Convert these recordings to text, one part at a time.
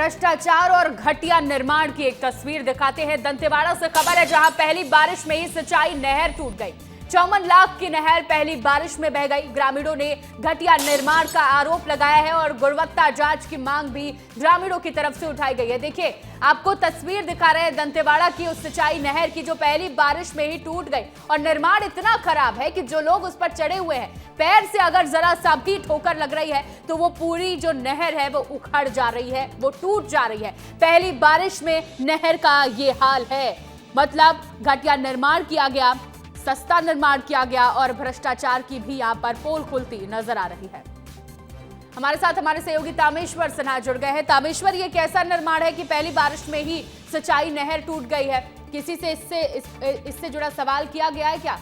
भ्रष्टाचार और घटिया निर्माण की एक तस्वीर दिखाते हैं। दंतेवाड़ा से खबर है, जहां पहली बारिश में ही सिंचाई नहर टूट गई। 54 लाख की नहर पहली बारिश में बह गई। ग्रामीणों ने घटिया निर्माण का आरोप लगाया है और गुणवत्ता जांच की मांग भी ग्रामीणों की तरफ से उठाई गई है। देखिए, आपको तस्वीर दिखा रहे हैं दंतेवाड़ा की उस सिंचाई नहर की, जो पहली बारिश में ही टूट गई। और निर्माण इतना खराब है कि जो लोग उस पर चढ़े हुए हैं, पैर से अगर जरा सा भी ठोकर लग रही है तो वो पूरी जो नहर है वो उखड़ जा रही है, वो टूट जा रही है। पहली बारिश में नहर का ये हाल है। मतलब घटिया निर्माण किया गया, सस्ता निर्माण किया गया और भ्रष्टाचार की भी यहां पर पोल खुलती नजर आ रही है। हमारे साथ हमारे सहयोगी तामेश्वर सिन्हा जुड़ गए हैं। तामेश्वर, ये कैसा निर्माण है कि पहली बारिश में ही सिंचाई नहर टूट गई है? किसी से इससे जुड़ा सवाल किया गया है क्या?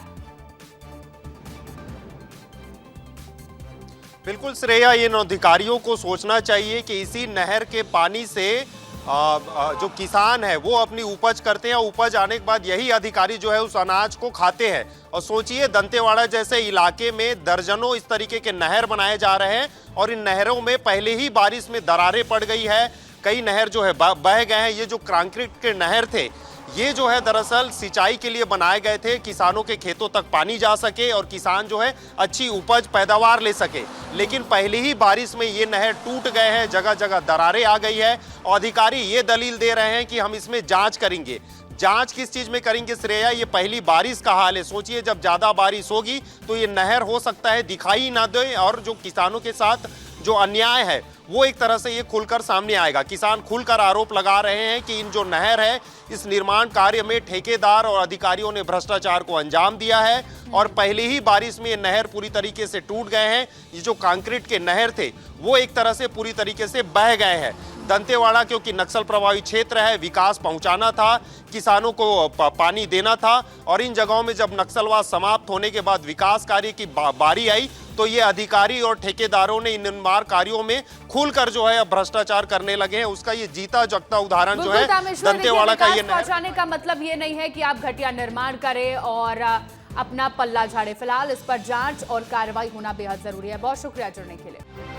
बिल्कुल श्रेया, इन अधिकारियों को सोचना चाहिए कि इसी नहर के पानी से जो किसान है वो अपनी उपज करते हैं। उपज आने के बाद यही अधिकारी जो है उस अनाज को खाते हैं। और सोचिए, दंतेवाड़ा जैसे इलाके में दर्जनों इस तरीके के नहर बनाए जा रहे हैं और इन नहरों में पहले ही बारिश में दरारें पड़ गई है। कई नहर जो है बह गए हैं। ये जो कंक्रीट के नहर थे, ये जो है दरअसल सिंचाई के लिए बनाए गए थे, किसानों के खेतों तक पानी जा सके और किसान जो है अच्छी उपज पैदावार ले सके। लेकिन पहली ही बारिश में ये नहर टूट गए हैं, जगह जगह दरारें आ गई है। अधिकारी ये दलील दे रहे हैं कि हम इसमें जांच करेंगे। जांच किस चीज में करेंगे श्रेया? ये पहली बारिश का हाल है। सोचिए, जब ज्यादा बारिश होगी तो ये नहर हो सकता है दिखाई ना दे और जो किसानों के साथ जो अन्याय है वो एक तरह से ये खुलकर सामने आएगा। किसान खुलकर आरोप लगा रहे हैं कि इन जो नहर है, इस निर्माण कार्य में ठेकेदार और अधिकारियों ने भ्रष्टाचार को अंजाम दिया है और पहले ही बारिश में ये नहर पूरी तरीके से टूट गए हैं। ये जो कंक्रीट के नहर थे वो एक तरह से पूरी तरीके से बह गए हैं। दंतेवाड़ा क्योंकि नक्सल प्रभावित क्षेत्र है, विकास पहुंचाना था, किसानों को पानी देना था और इन जगहों में जब नक्सलवाद समाप्त होने के बाद विकास कार्य की बारी आई तो ये अधिकारी और ठेकेदारों ने इन निर्माण कार्यों में खुलकर जो है भ्रष्टाचार करने लगे हैं। उसका ये जीता जागता उदाहरण जो है दंतेवाड़ा का ये पहुंचाने का मतलब ये नहीं है कि आप घटिया निर्माण करें और अपना पल्ला झाड़े। फिलहाल इस पर जांच और कार्रवाई होना बेहद जरूरी है। बहुत शुक्रिया जुड़ने के लिए।